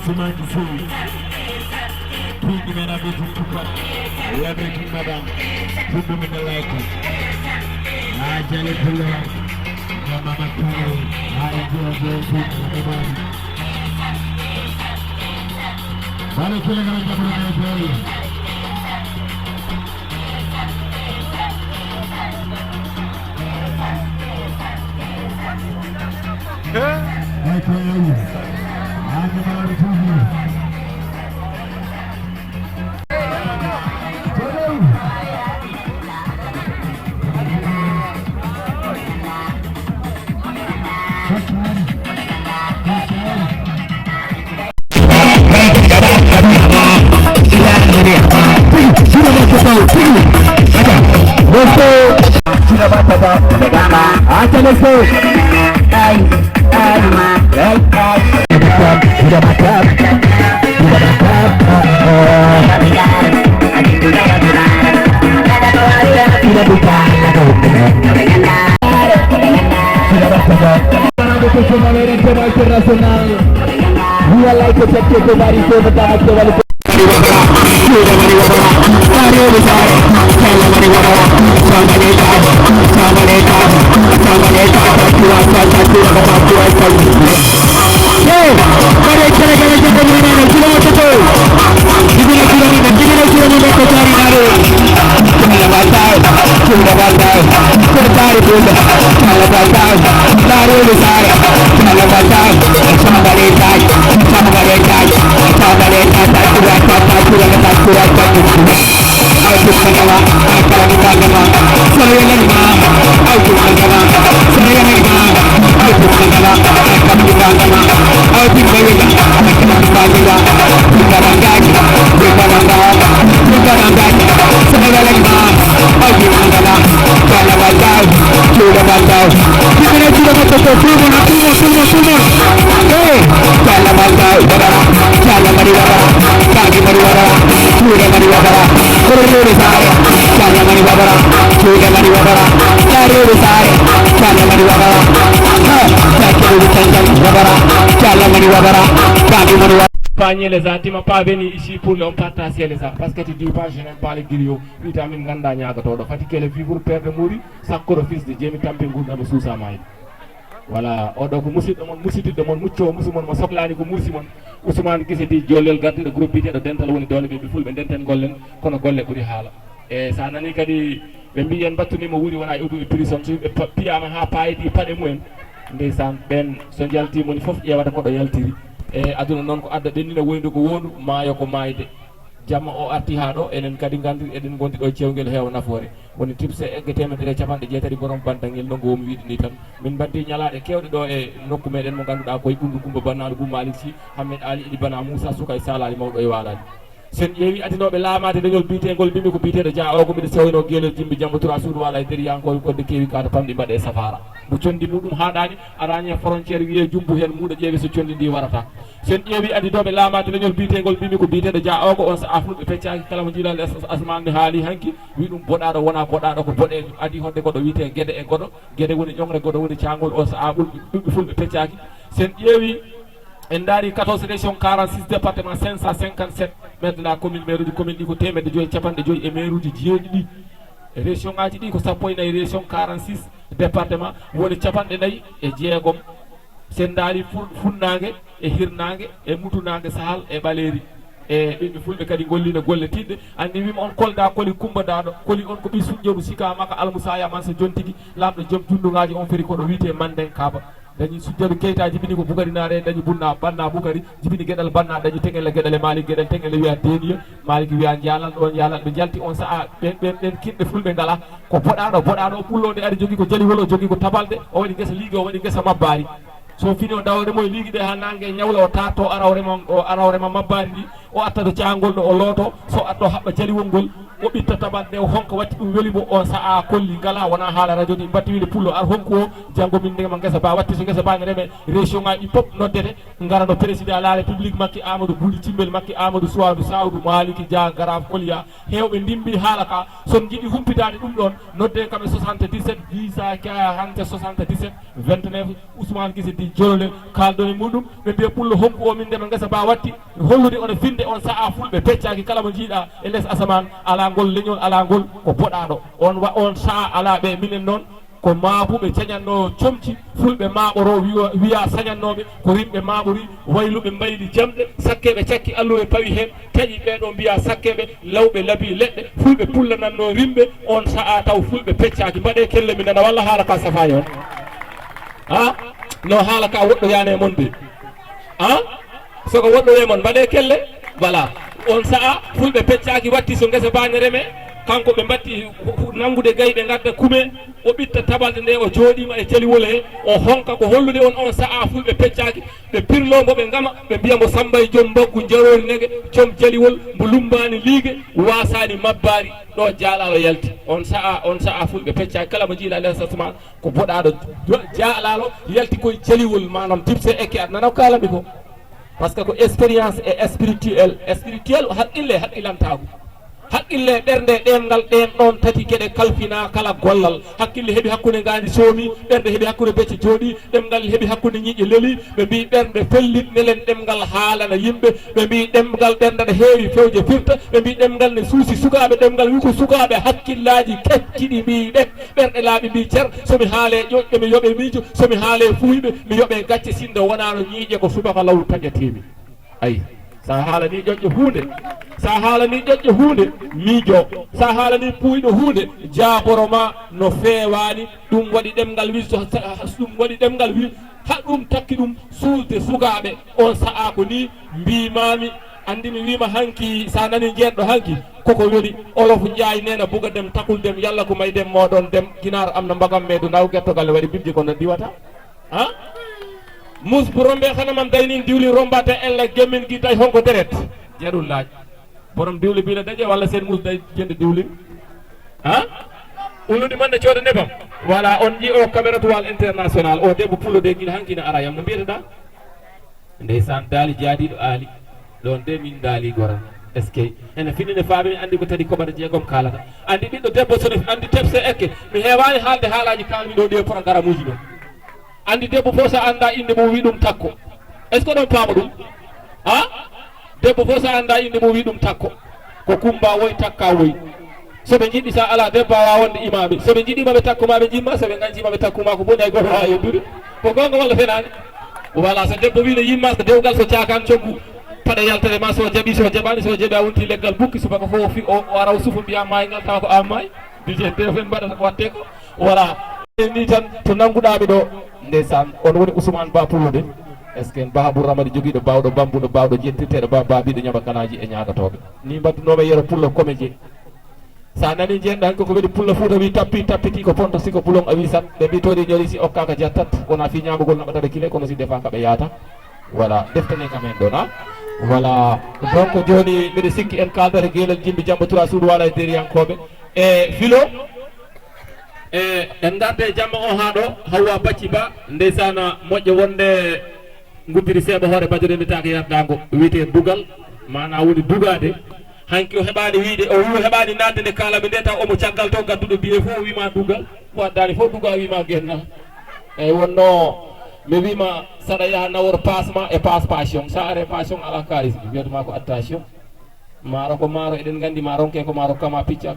Ousmane Sow King men a bit tukat everything madam Fudu men like Ajale Pulla Mama Kau Ayo Fudu Balik kira kalau kita bermain internacional. We are like a sector of body so the Pagner les gens, tu m'as pas venu ici pour leur partager les gens parce que tu dis pas je n'aime pas les griots. Vitamine ganda nyaga todo. Fatigué le vivre père de mourir, sakoro fils de Dieu mi tampe ngunda me susa mai. Voilà, odo ko musid de mon muccio musimon mo soklani ko mursimon Ousmane gisati jolel gadde de groupe bité de dental woni dole be fulbe denten gollen kono golle buri hala. E sa nani kadi be mbiyen battuni mo wuri wona e prison so be piyama ha payidi pade mumen. Ndeysan ben so jalti moni fof ƴewata ko do yaltiri e aduna non ko adda denina woyndu ko wondu maayo ko maayde jamma o arti ha do enen kadi gandir eden gondi do cewgel heew nafoore woni tipse egge temedere capande jeetati borom bantangel no ngomi wiide ni tan min baddi nyalaade kewde do e nokku meden mo ganduda koy bundu kumba bannaado bu malik si Hammed Ali idi bana Moussa Soukay salali mawdo e walani sen yewi adinobe laamade dañol biitegol bimi ko biitedo ja o ko mi sewino gelel jimbi jambo tura suudu wala e deriyanko ko de kewi ka to pamdi bade safara bu condi mudum haadani aranya frontière wiye jumbu hen muuda jeewi so condi ndi warata sen yewi adinobe laamade dañol biitegol bimi ko biitedo ja o ko on sa afnude feccaki kala mo jilal asmane haali hanki wi dum bodado wona bodado ko bode adi honde ko do wiite gede e godo gede woni jongre godo woni ciangol on sa abul fulbe feccaki sen yewi en daari 14 région 46 département 557 maintenant commune maire du commune diko temedde joyi capande joyi e maire uji jeeɗi ɗi région ngaji ɗi ko sappo e nayi région 46 département woni capande nayi e jeegom sen daari funnangue e hirnangue e mutunangue sahal e ɓaleri e ɓiɓɓe fulɓe kadi gollino golle tidde andi wima on kolda koli kumbadaɗo koli on ko ɓi suƴƴoɗo sika maka almoussaya man so jontigi lamɗo joom jundungaji on feri koɗo wiite manden kaba dañi sujjaɓe keyta jibini ko Bougari naare dañi bunna banna Bougari jibini gueɗal banna dañi teŋelle gueɗale Malik gueɗal teŋelle wiya deniya Malik wiya jaalal ɗon yaalal ɓe jalti on saaha ɓen kinɗe fulɓe ngala ko boɗaɗo ɓullode ari jogui ko jali holo jogui ko tabalde o waɗi guesa liigue o waɗi guesa mabbari so fini o dawre moye liigue ɗe ha nangue ñawla o tatto arawrema mabbari ndi o attata jangol ɗo o looto so atto haɓɓa jaliwol ngol o ɓitta tabalɗe o honka watti ɗum welimo on sa'a kolli ngala wona haala radio ɗi mbatti wiide pullo ar honku o janggo min ndema guesa ba watti so guesa ba ne reme région ngaji ɗi pop noddete garano président la république makki amadou bouli cimbel makki amadou souwadou sawdou maliki dia garaf kolya hewɓe ndimbi haala ka son jiiɗi humpitade ɗum ɗon nodde kamɓe 77 visa ka hante 77 29 ousmane guise di jolole kaldone muɗum ɓe mbiya pullo honku o min ndema guesa ba watti hollude ono finde on sa'a fulɓe peccaki kala mo jiiɗa e less asaman ala ngol leñol ala ngol ko boɗaɗo on sa'a ala ɓe minen noon ko maabuɓe cañanno comci fulɓe maɓoro wiya sañannoɓe ko rimɓe maɓori wayluɓe mbayli jamɗe sakkeɓe cakki allure pawi hen taƴi ɓeɗo mbiya sakkeɓe lawɓe laabi leɗɗe fulɓe pullananno rimɓe on sa'a taw fulɓe peccaki mbaɗe kelle mi nana walla haala ka safayi on ha no haala ka woɗɗoyane e mon de ha soko woɗɗoye mon mbaɗe kelle voilà on sa'a fulɓe peccaki watti so guesa bane reme kanko ɓe mbatti nangude gayi ɓe gadda kume o ɓitta tabalde nde o jooɗima e jaliwol he o honka ko hollude on sa'a fulɓe peccaki ɓe pirlomo ɓe gama ɓe mbiyamo samba e joom mbaggu jarori nege joom jaliwol mbo lumbani liigue wasani mabbari ɗo jaalalo yalti on sa'a fulɓe peccaki kala mo jiiɗa lensasma ko boɗaɗo jaalalo yalti koye jaliwol manam tipse ekke aɗa nana ko kalami ko par ce que ko expérience et spirituel haqqilantago haqqille ɓernde ɗemgal ɗen ɗon tati gueɗe kalfina kala gollal hakkille heeɓi hakkude ngandi soomi ɓernde heeɓi hakkude becce jooɗi ɗemgal heeɓi hakkude ñiiƴe leeli ɓe mbi ɓernde fellit nelen ɗemgal haalana yimɓe ɓe mbi ɗemgal ɓernde ne heewi fewje firta ɓe mbi ɗemgal ne suusi sukaɓe ɗemgal wi ko sukaɓe hakkillaji kecciɗi mbiɗe ɓerɗe laaɓi mbi ceer somi haale ƴoƴƴe mi yooɓe miijo somi haale fuyɓe mi yooɓe gacce sinde wonano ñiiƴe ko subaka law taƴatimi ayi sa haalani ƴoƴƴe hunde sa haalani ƴoƴƴe hunde miijo sa haalani puyɗo hunde jaboroma no fewani ɗum waɗi ɗemgal wi ɗum waɗi ɗemgal wi ha ɗum takki ɗum suusde sukaɓe on sa'a ko ni mbimami andi mi wima hanki sa nani jeeɗɗo hanki koko weli olof njaay nena buga dem takul dem yalla ko may dem moɗon dem guinar am no mbagam meedo naw guertogal waɗi bibje kono diwata ha mus bu rombe xana man day nin diwli rombate elle gemmin gi tay honko deret jarul laaj borom diwli bi la daje wala seen mus day jënd diwli ha uludi man na cooda nebam voilà on ji o caméra toile international o debbo pullo de gil hankina ara yam no mbiyata ndeysan daali jaadiɗo aali ɗon de min daali goran est ce que ene finine faami andi ko tadi koɓata jeegom kalata andi ɓiɗɗo debbo sono andi tepse ekke mi heewani haalde haalaji kalmi ɗo ɗi programme uji ɗo andi debbo fof so anda inde mum wi ɗum takko est ce que ɗon paama ɗum ha debbo fof so anda inde mum wi ɗum takko ko kumba woy takka woy soɓe jiɗɗi sa ala debbo awa wonde imaɓe soɓe jiɗimaɓe takkumaɓe jimma soɓe gancimaɓe takkuma ko boni hay goto ha yeddude ko gonga walla fenani voilà so debbo wino yimma so dewgal so cakan coggu paɗa yaltere ma so jaaɓi so jaɓani so jaaɓi a wonti leggal bukki subaka fof o araw suufu mbiya maygal tawa ko ammayi dije defen mbaɗata ko watte ko voilà ni tan to nanguɗaɓe ɗo ndeysan on woni Ousmane Ba Pullude est ce que Babou Ramadi joguiɗo bawɗo bambuɗo bawɗo jettirteɗo babiɗo ñaɓa kanaji e ñagatoɓe ni mbaddunoɓe yeero pullo comédien sa nani jeeɗɗo hanko ko weɗi pulla fouta wi tappiti ko ponto siko boulon a wi sat ɓe mbi toɗi ñori si okkaka jattat wona fi ñamugol naɓatata kile kono si defa kaɓe yaata voilà deftane kamen ɗon ha voilà donc joni mbiɗa sikki en kaldata guelel jimbi jambo 3 suudu waɗa e deriyankoɓe e filo en garde jamma o ha ɗo Hawa Bacci Ba ndeysana moƴƴo wonde guddiri seeɓa hoore bajore mbitaka yardago wiyete dugal mana woni dugade hanki o heɓani wiide o wi heɓani nadde nde kalaɓe nde taw omo caggal to gadduɗo biye fof o wima dugal fo addani fof dugal wima guenna eyyi wonno mi wima saɗa yaha nawor passement e passe passion sa are passion ala kalis wiyatuma ko attention maaro ko maaro eɗen gandi ma ronke ko maaro kama picca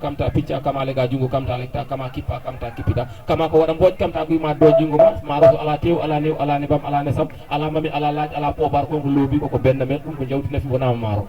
kama lega jungo kamta lekta kama kippa kamta kippita kama ko waɗa mbooj kamta ko wima do jungo ma maaro so ala tew ala new ala nebam ala nesam ala mami ala laaj ala pobar konko loobi koko benda men ɗum ko jawdi nafi wonama maaro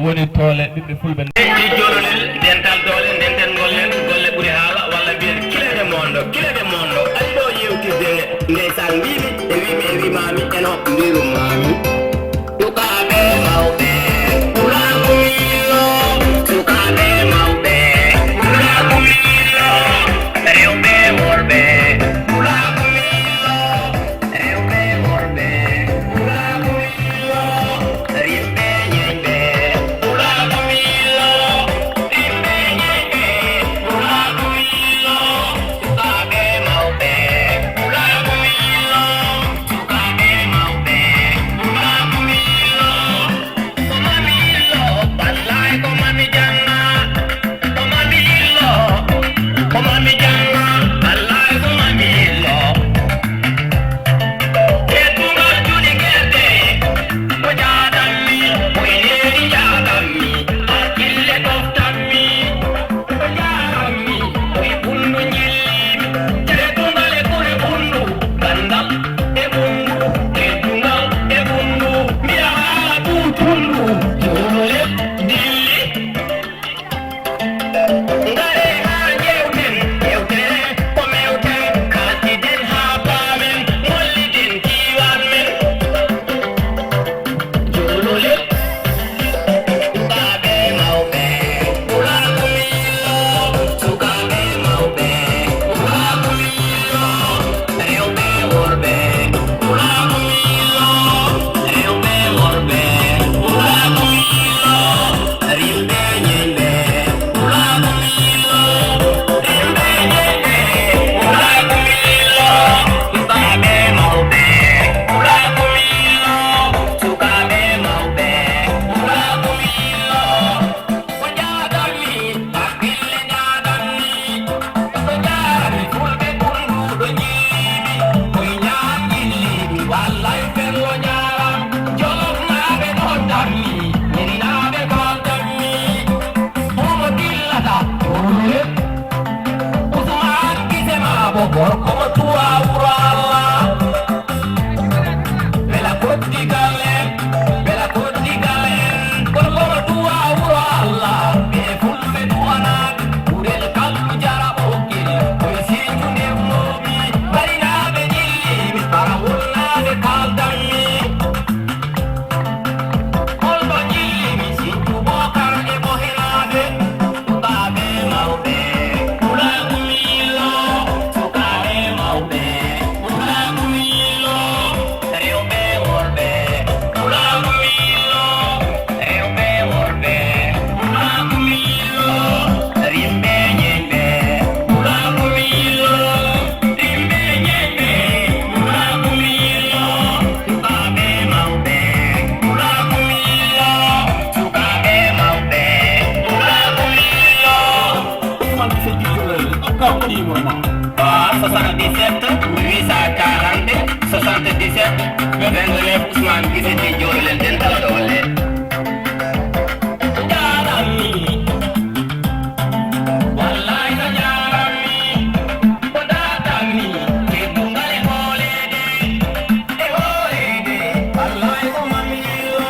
woni toole ɓiɓɓe fulɓe ɗi jololel dental doole denten gollen golle ɓuri haala walla mbiyen kilede mondo aɗi ɗo yewtirde ndeysan mbimi e wimi e wimami eno mbirum mami sukaɓe mawɓe ɓurakumilo sukaɓe mawɓe ɓurakumilo rewɓe worɓe ɓurakumilo rewɓe worɓe ɓurakumilo rimɓe ñeñɓe ɓurakumilo rimɓe ñeñɓe ɓurakumilo sukaɓe mawɓe ɓurakumilo sukaɓe mawɓe ɓurakumilo komamilo wallay komami janna komamilo komami janna wallay komamilo Ketungal juli gerte ko jaadammi koyneeri jaadammi hakkille toftanmi ko jaadammi koye bundu ñellimi ketungal e ɓuri bundu gandal e bundu ketungal e bundu mbiya haala buutundu jolole dilli ngare haa jewten yewtere ko mewten kaltiden haa paamen molliden kiiwan men jolole sukaɓe mawɓe ɓurakumilo sukaɓe mawɓe ɓurakumilo rewɓe worɓe ɓurakumilo rewɓe worɓe ɓurakumilo rimɓe ñeñɓe ɓurakumilo rimɓe ñeñɓe ɓurakumilo sukaɓe mawɓe ɓurakumilo sukaɓe mawɓe ɓurakumilo ko jaadammi hakkille jaadammi ko jaarami fulɓe ɓurnduɗo ñiimi koye ñaagilliimi wallay fello ñaaram jolofnaaɓe ɗoddanmi ñerinaaɓe kaldanmi homo dillata jolole usman gise maabo gorko mo tuwa wuro allah bela koddigal en gorko mo tuwa wuro allah ɓe fulɓe duwanaaɓe ɓurel kallu jara ɓoggel koye sinju ndemnomi barinaaɓe ñillimi bara wonnaaɓe kaldanmi holɗo ñillimi sinju bokar e bohenaaɓe sukaɓe mawɓe ɓurakumilo sukaɓe mawɓe ɓurakumilo rewɓe worɓe ɓurakumilo rewɓe worɓe ɓurakumilo rimɓe ñeñɓe ɓurakumilo rimɓe ñeñɓe ɓurakumilo sukaɓe mawɓe ɓurakumilo sukaɓe mawɓe ɓurakumilo man se jijolel kam ɗimo ma 77 840 77 29 Ousmane Guissé jijolel dental doole jaarami wallay no jaarami ko daadammi keddungal e hoolede wallay ko mamilo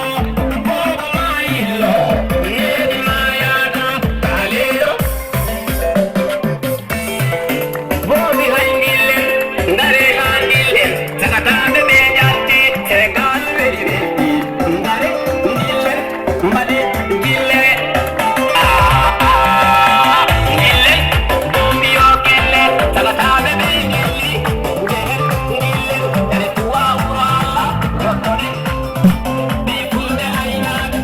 ko mayillo needi mayada kaleyo bobi hayndillen ngare handillen sakataɓe ɓe jatti Sénégal weɗi weɗɗi ngare ndillen mbaɗe gillere gillen bombiyo kelle sakataɓe ɓe gilli ɓuɗehen gillen ene tuwa wuro allah goɗɗone ɓe fulɓe aynaɓe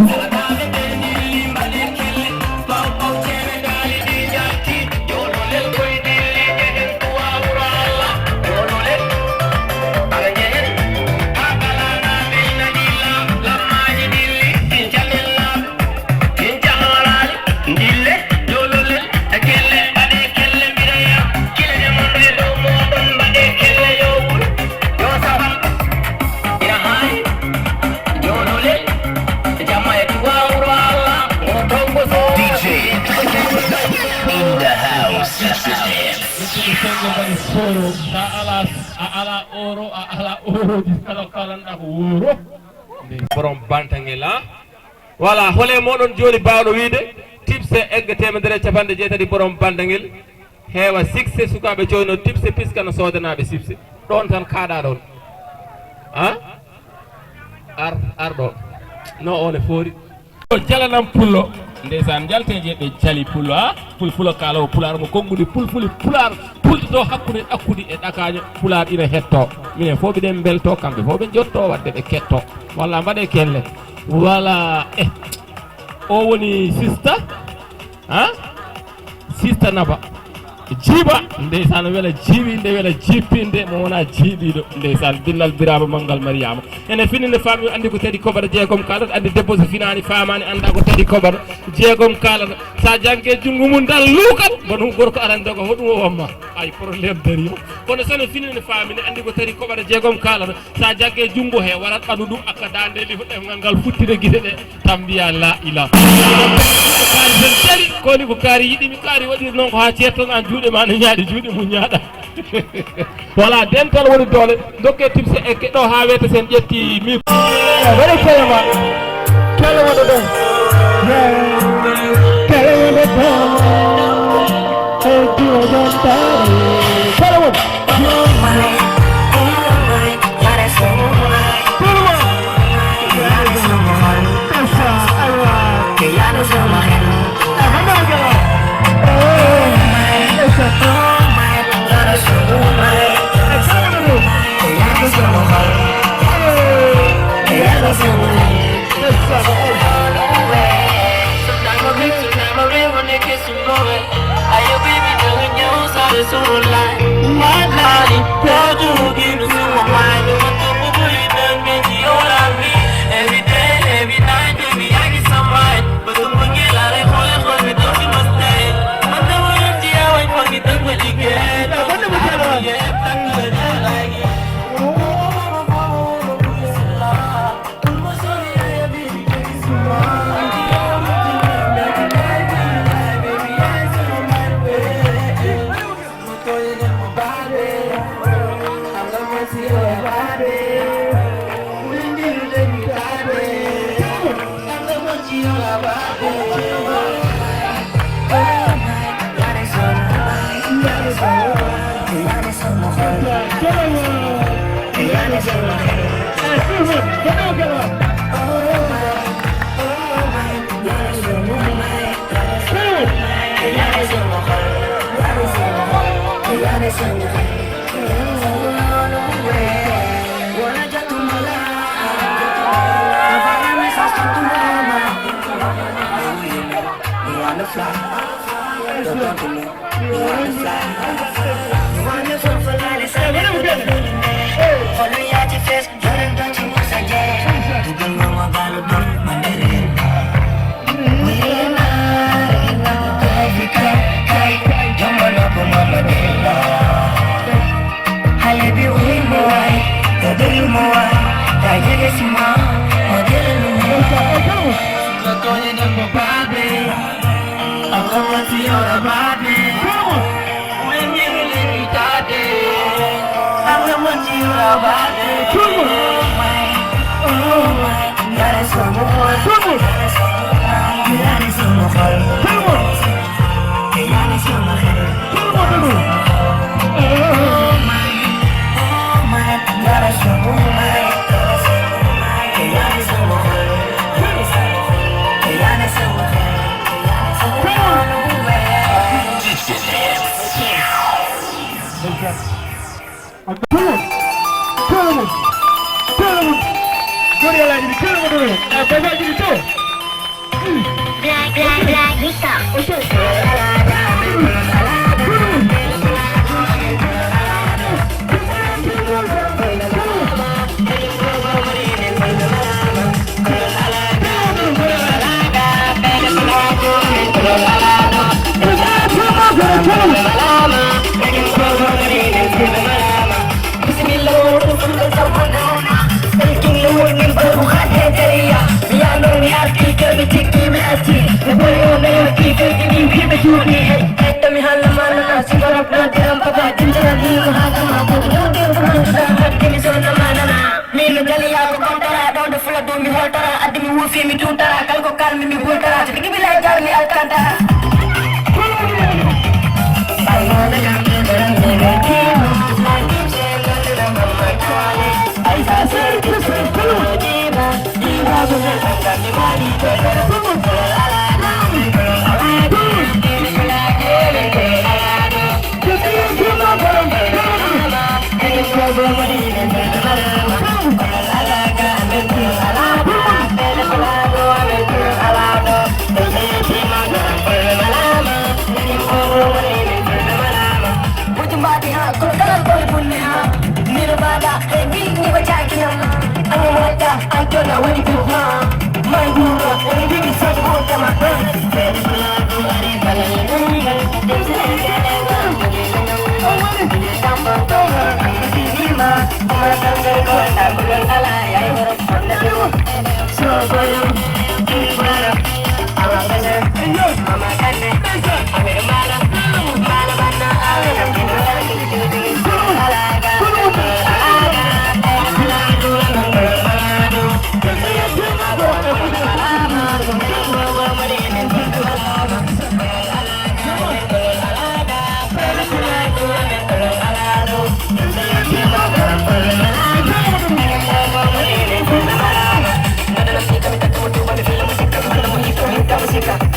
sakataɓe ɓe gilli mbaɗe kelle ɓaw ceene gaali ɗi jatti jololel koye dilli jehen tuwa wuro allah jololel ala jehen haa galanaɓe ina dilla lammaji dilli en calelnaɓe en cahoraali dille jololel e kelle mbaɗe kelle mbiɗaya kilede mondo e dow moɗon mbaɗe kelle yo wuro yo safal ina haayi jololel jamma e tuwa wuro allah ngo tongo so DJ in the house. sengo mbaɗi soro sa ala oro a ala oroji kala kalanɗa ko woro borom bantangel ha voilà hole moɗon joni bawɗo wiide tipse egga temedere capanɗe jeetati borom bantangel heewa succé sukaɓe joyno tipse puisque no sodanaɓe sipse ɗon tan kaaɗa ɗon ha ar ɗo no one foori jalanam pullo ndeysan jalteje ɓe jali pullo ha fulfulo kalawo pular mo konngudi fulfuli pular pultoto hakkude ɗakkude e ɗakaño pular ina hetto minen fof ɓiɗen belto kamɓe fof ɓe jotto wadde ɓe ketto walla mbaɗe kelle voilà o woni sista ha sista naba jiiba ndeysan wela jiiɓinde wela jippinde mo wona jiiɓiɗo ndeysan dinnal birama manggal mariama ene fininde fammi andi ko tadi koɓata jeegom kalata andi debbo so finani famani anda ko tadi koɓata jeegom kalata sa janggue junggo mum dal luukat boɗum gorko arande ko hoɗum o wamma ay probléme darima kono sono fininde famine andi ko tadi koɓata jeegom kalata sa janggue junggo he warat ɓandu ɗum akka dande liho ɗemgal ngal futtide guite ɗe tan mbiya la ila kaari tan jari koni ko kaari yiɗimi kaari waɗiri noon ko ha ceerton an juuɗe ma no ñaaɗi juuɗe mum ñaaɗa voilà dental woni doole dokke tipse e keɗo ha weta sen ƴetti mi waɗa kelema kelewoɗo ɗon kelewoɗo ɗon e diwoɗon tare kelewon mi holtara addi mi wuufi mi tuutara kala ko kalmi mi hultara to tigi bilay jarmi alkantara Bayoɓe kamɓe ɓerande ɓe kimo Nakim seeɗoɗira mamma toale Aysa serki serkolojiba Jiba bune kankamɓe maɗi toɗere Kolol alano kolol alado Dini kolajele kolol alado Jesiyen kima borom alama Egen kogo moɗine ɓeɗo alama Kolol alaga amen kolol alado Ɓeɗo kolado amen kolol alado Jesiyen kima borom kolol alama Egen kogo moɗine Bati ha, kalau dalam kau punya ha, nirvana, heavy ni baca kina, anu mata, anto na wali kuha, main gua, ini bikin satu kota mah. Dari pelaku hari balai nunggal, dari sini dari tambang tonga, di lima, makan dari kota bulan alay, ayo ronda dulu, sebelum ibarat, awak bener, mama kane, amir mana, mana mana awak.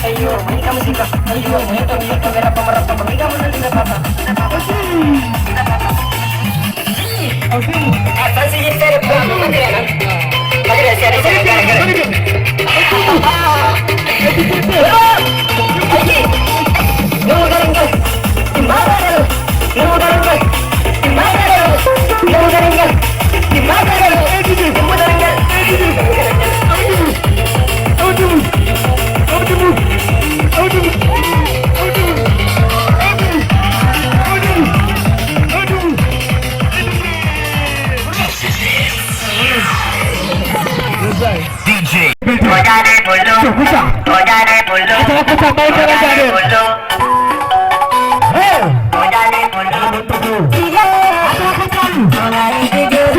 Ayo, música, música, ayo, bonito, bonito, ver apa merata, música, música, apa, apa sih ini dari belakang material, material siapa sih gara-gara? Lagi, nunggu garinggal, di mana lu? Nunggu garinggal, di mana lu? Nunggu garinggal, di mana lu? Nunggu garinggal, DJ Ojane Polo Ojane Polo Ojane Polo Ojane Polo Iya Ojane Polo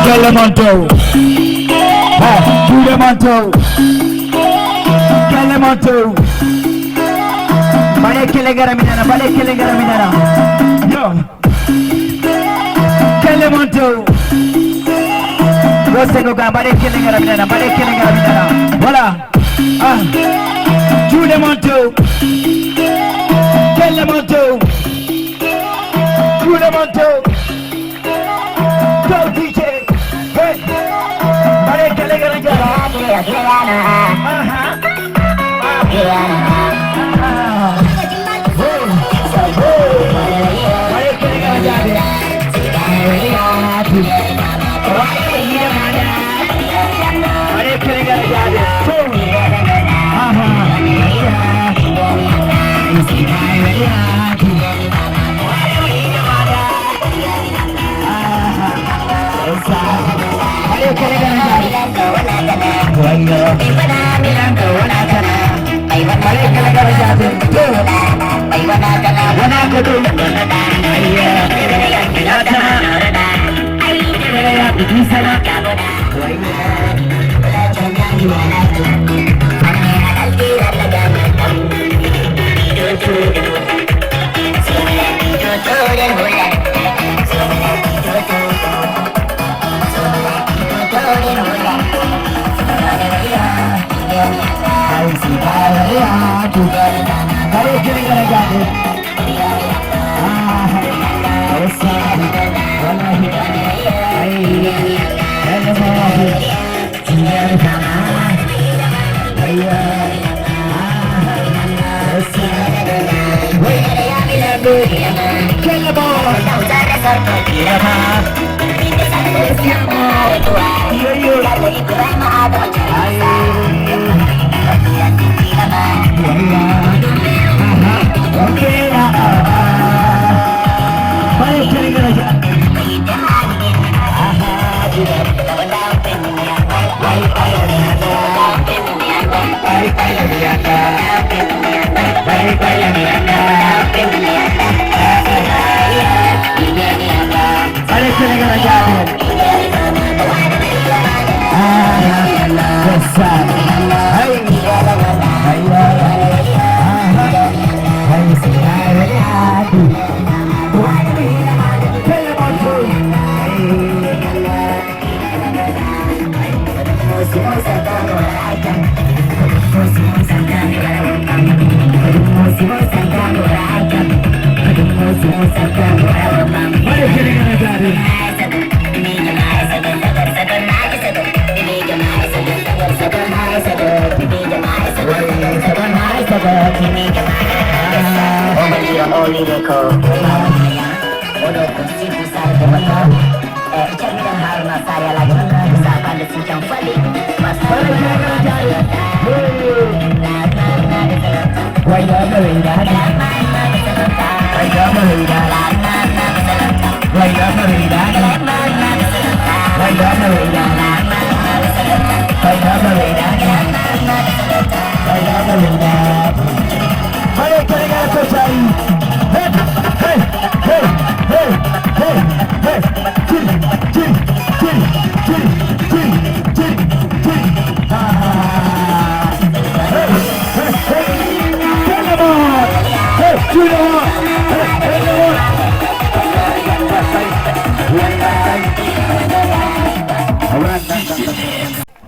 Calemonto, Calemonto, Calemonto. Balik ke negara Minana, balik ke negara Minana. Yo, Calemonto. Gosengoga, balik ke negara Minana, balik ke negara Minana. Voilà. Ah, Calemonto, Calemonto, Calemonto. Go DJ. Balik ke negara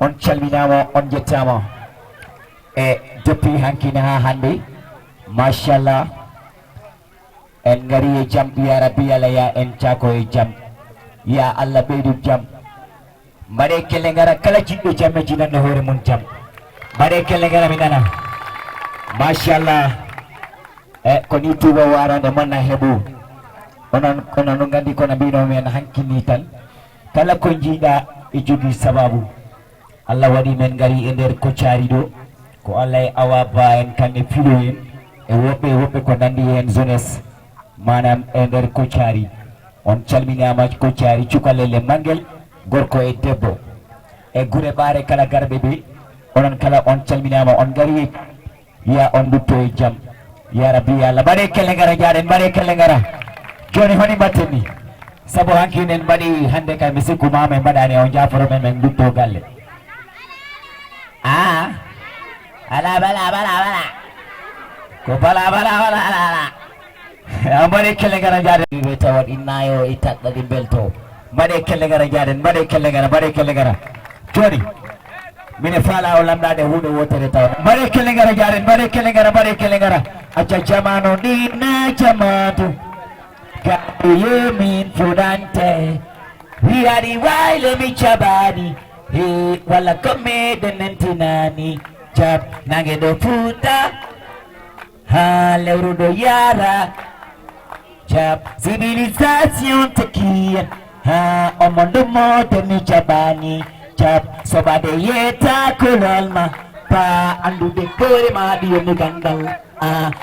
On calminama, on jettama e depuis hankine ha hande machallah en gari e jaam ya rabbi ala ya en tako e jaam ya Allah ɓeydu jaam mbaɗe kelle ngara kala jiɗɗo jaam e jinanno hoore mum jaam mbaɗe kelle ngara mi nana machallah e ko ni tuba warande monna heeɓo onon no gandi kono mbinomi en hankini tan kala ko jiiɗa e jogui sababu Allah waɗi men gari e nder Koccari ɗo ko Allah e Awa Ba en kamɓe filo en e woɓɓe ko nandi hen jeunesse manam e nder Koccari on calminama Koccari cukalele mangel gorko e debbo e gure ɓaare kala garɓe ɓe onon kala on calminama on gari ya on dutto e jaam ya rabbi ya Allah mbaɗe kelle ngara jaɗen mbaɗe kelle ngara joni honi mbatten ni saabu hankinen mbaɗi hande kay mi sikku mama mbaɗani on jaforo men min dutto galle ala bala ko bala mbaɗe kelle ngara jaɗen ɓe tawat innayo e taɗɗaɗi belto mbaɗe kelle ngara jaɗen mbaɗe kelle ngara joni mine faala o lamɗade hunde wotere taw mbaɗe kelle ngara jaɗen mbaɗe kelle ngara acca jamano ɗina jamatu gaɗo yemin fudante wiyaɗi wayle mi caɓani walla kommede nentinani jab nangue ɗo fuuta ha lewru ɗo yara jab civilisation tekiyen ha omondo mode mi jaɓani jab soɓade yetta kololma pa andude kore ma ɗiyomi gandal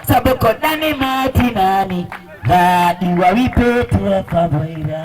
saabu ko ɗani matinani ha ɗi wawi petere faboyra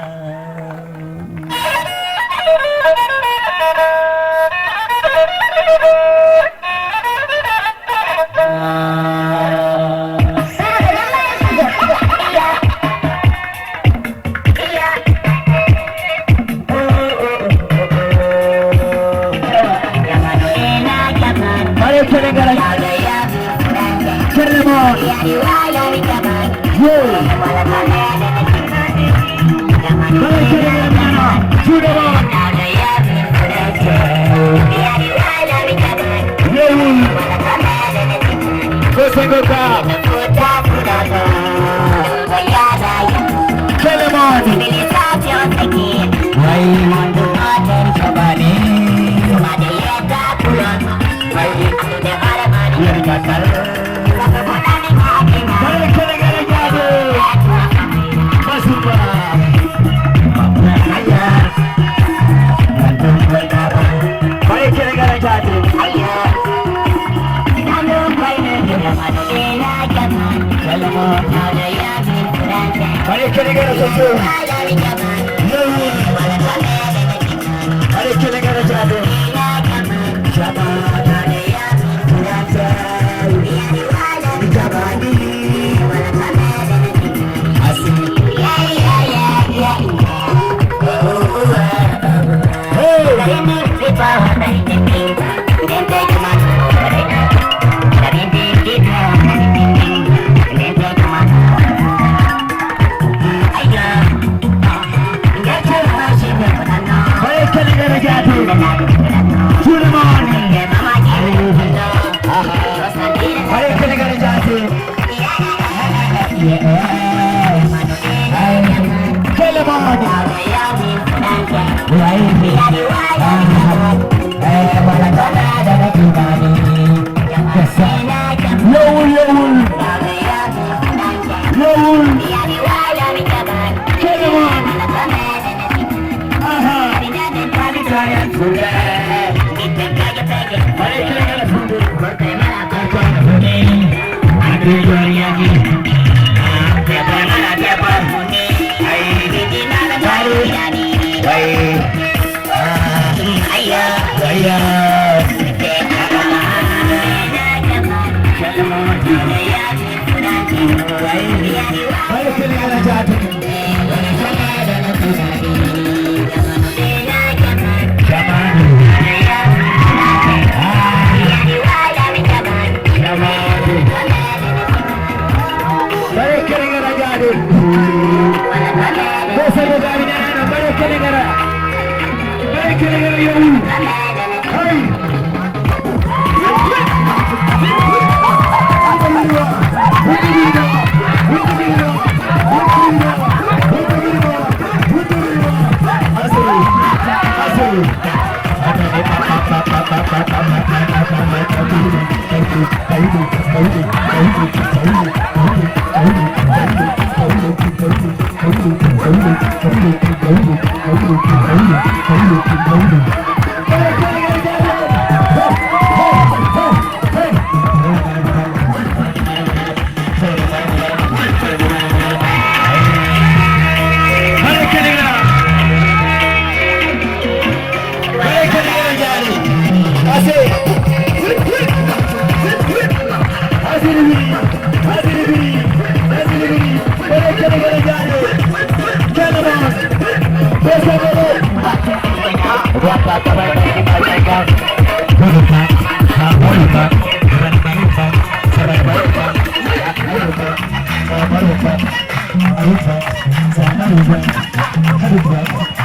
Aruba,